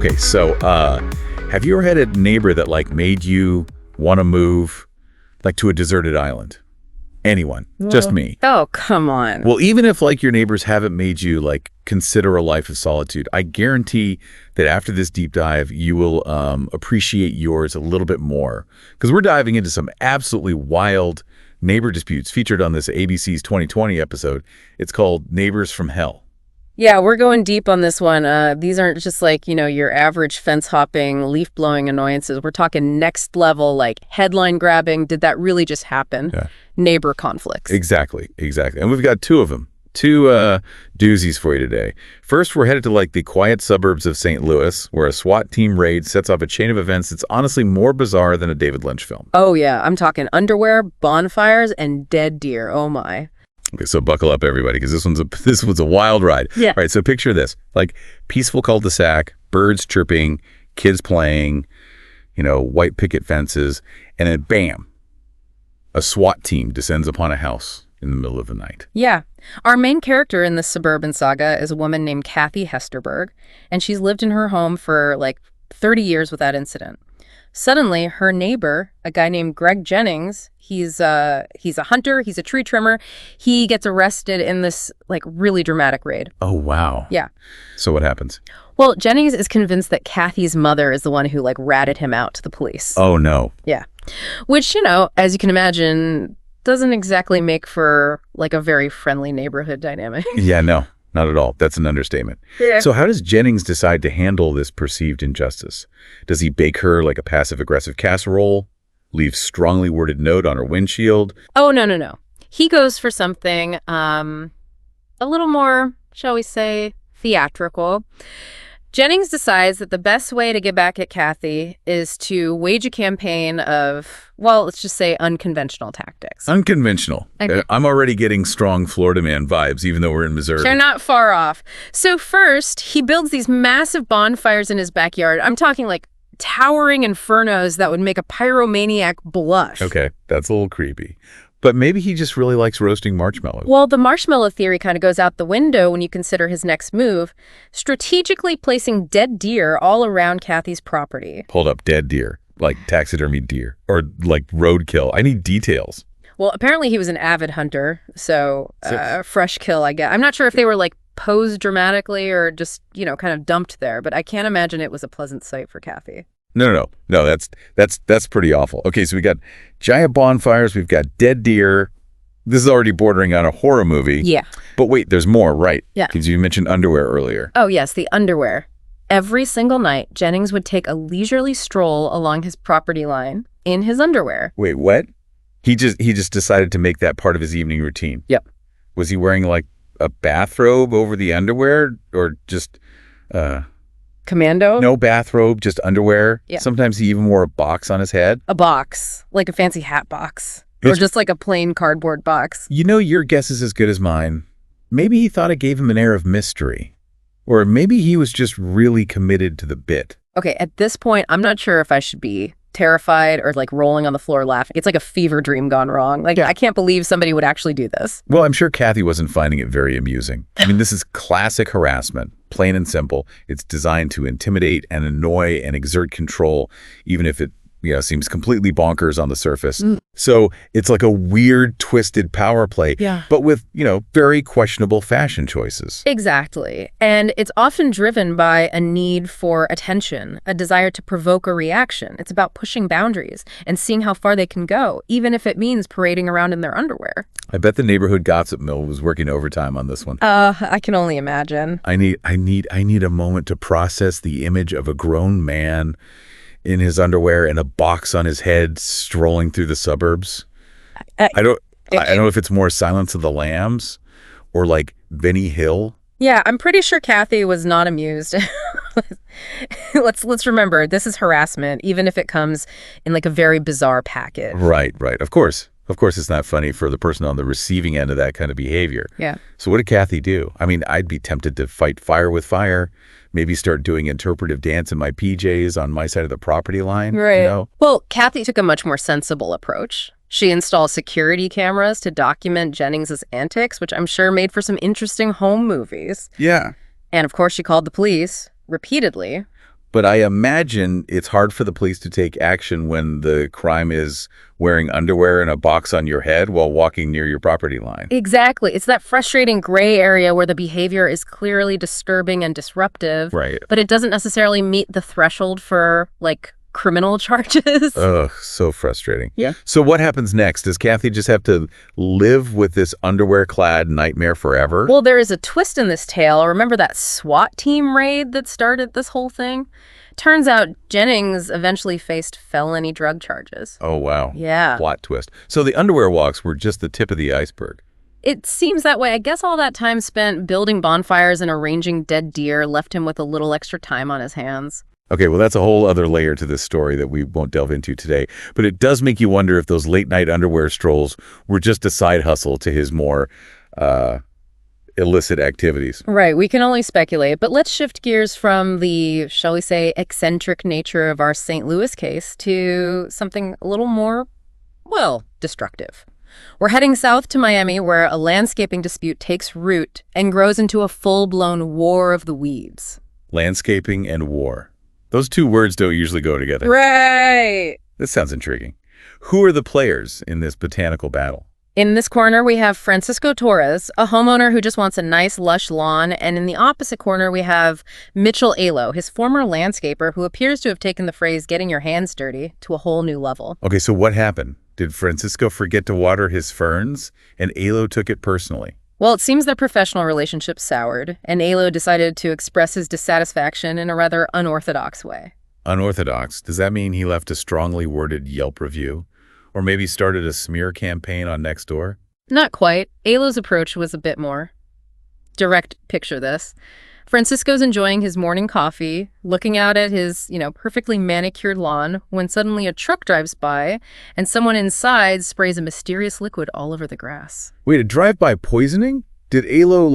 Okay, so have you ever had a neighbor that like made you want to move like to a deserted island? Anyone? Just me. Oh, come on. Well, even if like your neighbors haven't made you like consider a life of solitude, I guarantee that after this deep dive, you will appreciate yours a little bit more, because we're diving into some absolutely wild neighbor disputes featured on this ABC's 2020 episode. It's called Neighbors from Hell. Yeah, we're going deep on this one. These aren't just like, your average fence-hopping, leaf-blowing annoyances. We're talking next level, like headline grabbing. Did that really just happen? Yeah. Neighbor conflicts. Exactly. And we've got two of them. Two doozies for you today. First, we're headed to like the quiet suburbs of St. Louis, where a SWAT team raid sets off a chain of events that's honestly more bizarre than a David Lynch film. Oh, yeah. I'm talking underwear, bonfires, and dead deer. Oh, my. Okay, so buckle up, everybody, because this was a wild ride. Yeah. All right, so picture this. Like peaceful cul-de-sac, birds chirping, kids playing, white picket fences, and then bam, a SWAT team descends upon a house in the middle of the night. Yeah. Our main character in this suburban saga is a woman named Kathy Hesterberg, and she's lived in her home for like 30 years without incident. Suddenly, her neighbor, a guy named Greg Jennings, he's a hunter, he's a tree trimmer, he gets arrested in this like really dramatic raid. Oh, wow. Yeah. So what happens? Well, Jennings is convinced that Kathy's mother is the one who like ratted him out to the police. Oh, no. Yeah. Which, as you can imagine, doesn't exactly make for like a very friendly neighborhood dynamic. Yeah, no, not at all. That's an understatement. Yeah. So how does Jennings decide to handle this perceived injustice? Does he bake her like a passive-aggressive casserole? Leave strongly worded note on her windshield? Oh, no. He goes for something a little more, shall we say, theatrical. Jennings decides that the best way to get back at Kathy is to wage a campaign of, well, let's just say unconventional tactics. Unconventional. Okay. I'm already getting strong Florida man vibes, even though we're in Missouri. They're not far off. So first, he builds these massive bonfires in his backyard. I'm talking like towering infernos that would make a pyromaniac blush. Okay, that's a little creepy. But maybe he just really likes roasting marshmallows. Well, the marshmallow theory kind of goes out the window when you consider his next move, strategically placing dead deer all around Kathy's property. Hold up, dead deer, like taxidermy deer, or like roadkill. I need details. Well, apparently he was an avid hunter, so fresh kill, I guess. I'm not sure if they were like posed dramatically or just, kind of dumped there, but I can't imagine it was a pleasant sight for Kathy. No, that's pretty awful. Okay, so we got giant bonfires, we've got dead deer. This is already bordering on a horror movie. Yeah. But wait, there's more, right? Yeah. Because you mentioned underwear earlier. Oh, yes, the underwear. Every single night, Jennings would take a leisurely stroll along his property line in his underwear. Wait, what? He just decided to make that part of his evening routine. Yep. Was he wearing like a bathrobe over the underwear, or just Commando? no bathrobe, just underwear? Yeah. Sometimes he even wore a box on his head. A box, like a fancy hat box. Or just like a plain cardboard box. Your guess is as good as mine. Maybe he thought it gave him an air of mystery. Or maybe he was just really committed to the bit. Okay, at this point, I'm not sure if I should be terrified or like rolling on the floor laughing. It's like a fever dream gone wrong. Like, Yeah. I can't believe somebody would actually do this. Well, I'm sure Kathy wasn't finding it very amusing. I mean, this is classic harassment, plain and simple. It's designed to intimidate and annoy and exert control, even if it seems completely bonkers on the surface. So it's like a weird, twisted power play, but with, very questionable fashion choices. Exactly. And it's often driven by a need for attention, a desire to provoke a reaction. It's about pushing boundaries and seeing how far they can go, even if it means parading around in their underwear. I bet the neighborhood gossip mill was working overtime on this one. I can only imagine. I need a moment to process the image of a grown man in his underwear and a box on his head strolling through the suburbs. I don't know if it's more Silence of the Lambs or like Benny Hill. Yeah, I'm pretty sure Kathy was not amused. Let's remember, this is harassment, even if it comes in like a very bizarre package. Right. Of course it's not funny for the person on the receiving end of that kind of behavior. Yeah. So what did Kathy do? I mean, I'd be tempted to fight fire with fire, maybe start doing interpretive dance in my PJs on my side of the property line. Right. Well, Kathy took a much more sensible approach. She installed security cameras to document Jennings's antics, which I'm sure made for some interesting home movies. Yeah. And of course, she called the police repeatedly. But I imagine it's hard for the police to take action when the crime is wearing underwear and a box on your head while walking near your property line. Exactly. It's that frustrating gray area where the behavior is clearly disturbing and disruptive, Right. but it doesn't necessarily meet the threshold for, like, criminal charges. Ugh, so frustrating. Yeah. So what happens next? Does Kathy just have to live with this underwear-clad nightmare forever? Well, there is a twist in this tale. Remember that SWAT team raid that started this whole thing? Turns out Jennings eventually faced felony drug charges. Oh, wow. Yeah. Plot twist. So the underwear walks were just the tip of the iceberg. It seems that way. I guess all that time spent building bonfires and arranging dead deer left him with a little extra time on his hands. Okay, well, that's a whole other layer to this story that we won't delve into today. But it does make you wonder if those late-night underwear strolls were just a side hustle to his more illicit activities. Right, we can only speculate, but let's shift gears from the, shall we say, eccentric nature of our St. Louis case to something a little more, well, destructive. We're heading south to Miami, where a landscaping dispute takes root and grows into a full-blown war of the weeds. Landscaping and war. Those two words don't usually go together. Right. This sounds intriguing. Who are the players in this botanical battle? In this corner, we have Francisco Torres, a homeowner who just wants a nice, lush lawn. And in the opposite corner, we have Mitchell Alo, his former landscaper, who appears to have taken the phrase getting your hands dirty to a whole new level. Okay, so what happened? Did Francisco forget to water his ferns, and Alo took it personally? Well, it seems their professional relationship soured, and Alo decided to express his dissatisfaction in a rather unorthodox way. Unorthodox? Does that mean he left a strongly worded Yelp review? Or maybe started a smear campaign on Nextdoor? Not quite. Alo's approach was a bit more direct. Picture this. Francisco's enjoying his morning coffee, looking out at his, perfectly manicured lawn, when suddenly a truck drives by and someone inside sprays a mysterious liquid all over the grass. Wait, a drive-by poisoning? Did Alo,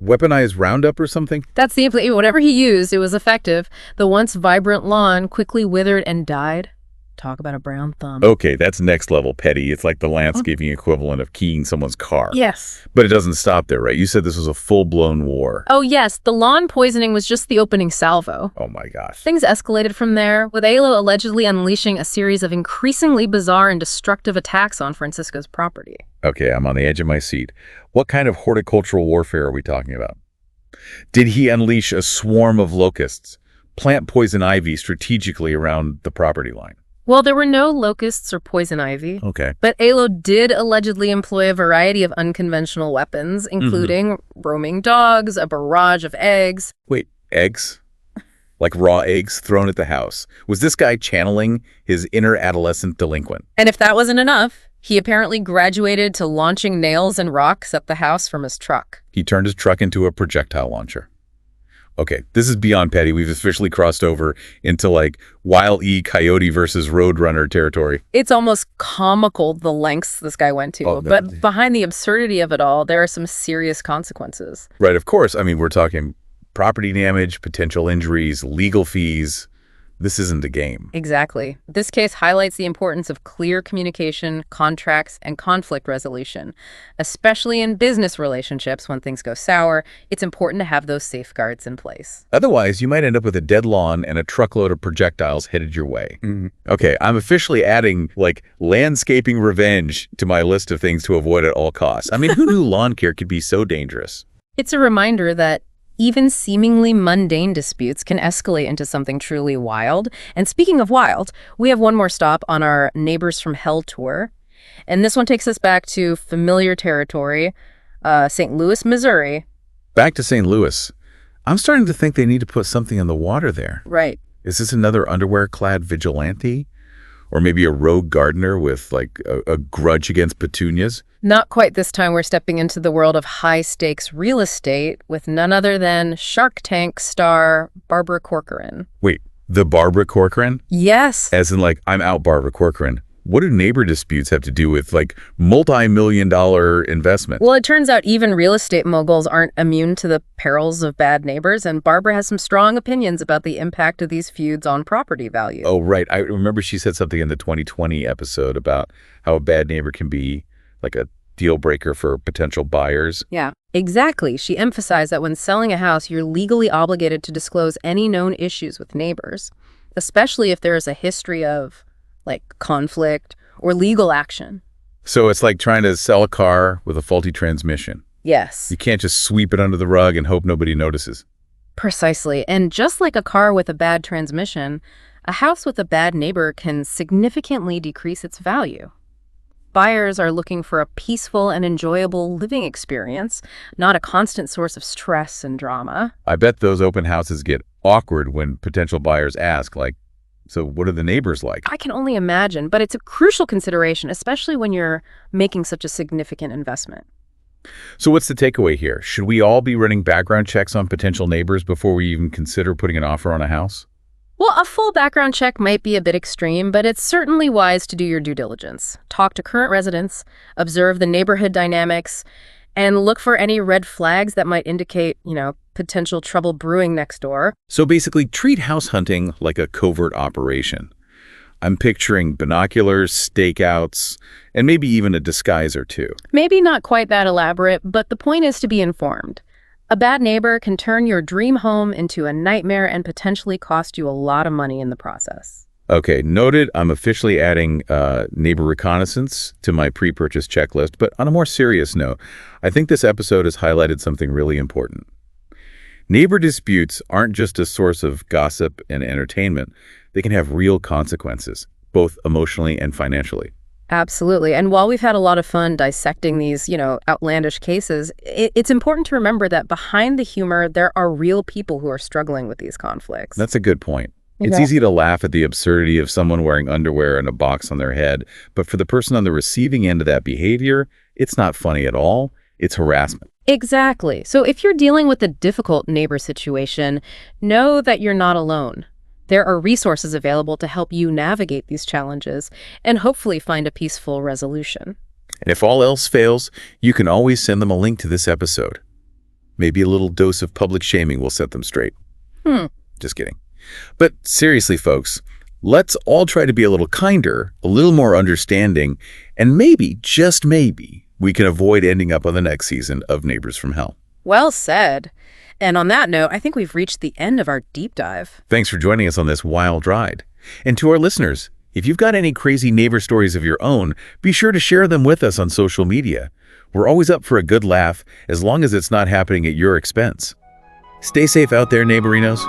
weaponize Roundup or something? That's the implication. Whatever he used, it was effective. The once vibrant lawn quickly withered and died. Talk about a brown thumb. Okay, that's next level petty. It's like the landscaping equivalent of keying someone's car. Yes. But it doesn't stop there, right? You said this was a full-blown war. Oh, yes. The lawn poisoning was just the opening salvo. Oh, my gosh. Things escalated from there, with Alo allegedly unleashing a series of increasingly bizarre and destructive attacks on Francisco's property. Okay, I'm on the edge of my seat. What kind of horticultural warfare are we talking about? Did he unleash a swarm of locusts, plant poison ivy strategically around the property line? Well, there were no locusts or poison ivy. Okay. But Alo did allegedly employ a variety of unconventional weapons, including roaming dogs, a barrage of eggs. Wait, eggs? Like raw eggs thrown at the house? Was this guy channeling his inner adolescent delinquent? And if that wasn't enough, he apparently graduated to launching nails and rocks at the house from his truck. He turned his truck into a projectile launcher. Okay, this is beyond petty. We've officially crossed over into Wile E. Coyote versus Roadrunner territory. It's almost comical the lengths this guy went to. Oh, but behind the absurdity of it all, there are some serious consequences. Right, of course. I mean, we're talking property damage, potential injuries, legal fees. This isn't a game. Exactly. This case highlights the importance of clear communication, contracts, and conflict resolution. Especially in business relationships, when things go sour, it's important to have those safeguards in place. Otherwise, you might end up with a dead lawn and a truckload of projectiles headed your way. Okay, I'm officially adding, landscaping revenge to my list of things to avoid at all costs. I mean, who knew lawn care could be so dangerous? It's a reminder that even seemingly mundane disputes can escalate into something truly wild. And speaking of wild, we have one more stop on our Neighbors from Hell tour. And this one takes us back to familiar territory, St. Louis, Missouri. Back to St. Louis. I'm starting to think they need to put something in the water there. Right. Is this another underwear-clad vigilante? Or maybe a rogue gardener with, a grudge against petunias? Not quite this time. We're stepping into the world of high-stakes real estate with none other than Shark Tank star Barbara Corcoran. Wait, the Barbara Corcoran? Yes. As in, I'm out Barbara Corcoran. What do neighbor disputes have to do with, multi-million-dollar investment? Well, it turns out even real estate moguls aren't immune to the perils of bad neighbors, and Barbara has some strong opinions about the impact of these feuds on property value. Oh, right. I remember she said something in the 2020 episode about how a bad neighbor can be like a deal breaker for potential buyers. Yeah, exactly. She emphasized that when selling a house, you're legally obligated to disclose any known issues with neighbors, especially if there is a history of, like, conflict or legal action. So it's like trying to sell a car with a faulty transmission. Yes, You can't just sweep it under the rug and hope nobody notices. precisely. And just like a car with a bad transmission, a house with a bad neighbor can significantly decrease its value. Buyers are looking for a peaceful and enjoyable living experience, not a constant source of stress and drama. I bet those open houses get awkward when potential buyers ask, like, so what are the neighbors like? I can only imagine, but it's a crucial consideration, especially when you're making such a significant investment. So what's the takeaway here? Should we all be running background checks on potential neighbors before we even consider putting an offer on a house? Well, a full background check might be a bit extreme, but it's certainly wise to do your due diligence. Talk to current residents, observe the neighborhood dynamics, and look for any red flags that might indicate, potential trouble brewing next door. So basically, treat house hunting like a covert operation. I'm picturing binoculars, stakeouts, and maybe even a disguise or two. Maybe not quite that elaborate, but the point is to be informed. A bad neighbor can turn your dream home into a nightmare and potentially cost you a lot of money in the process. Okay, noted. I'm officially adding neighbor reconnaissance to my pre-purchase checklist, but on a more serious note, I think this episode has highlighted something really important. Neighbor disputes aren't just a source of gossip and entertainment. They can have real consequences, both emotionally and financially. Absolutely. And while we've had a lot of fun dissecting these, outlandish cases, it's important to remember that behind the humor, there are real people who are struggling with these conflicts. That's a good point. It's Yeah. easy to laugh at the absurdity of someone wearing underwear and a box on their head, but for the person on the receiving end of that behavior, it's not funny at all. It's harassment. Exactly. So if you're dealing with a difficult neighbor situation, know that you're not alone. There are resources available to help you navigate these challenges and hopefully find a peaceful resolution. And if all else fails, you can always send them a link to this episode. Maybe a little dose of public shaming will set them straight. Just kidding. But seriously, folks, let's all try to be a little kinder, a little more understanding, and maybe, just maybe, we can avoid ending up on the next season of Neighbors from Hell. Well said. And on that note, I think we've reached the end of our deep dive. Thanks for joining us on this wild ride. And to our listeners, if you've got any crazy neighbor stories of your own, be sure to share them with us on social media. We're always up for a good laugh, as long as it's not happening at your expense. Stay safe out there, neighborinos.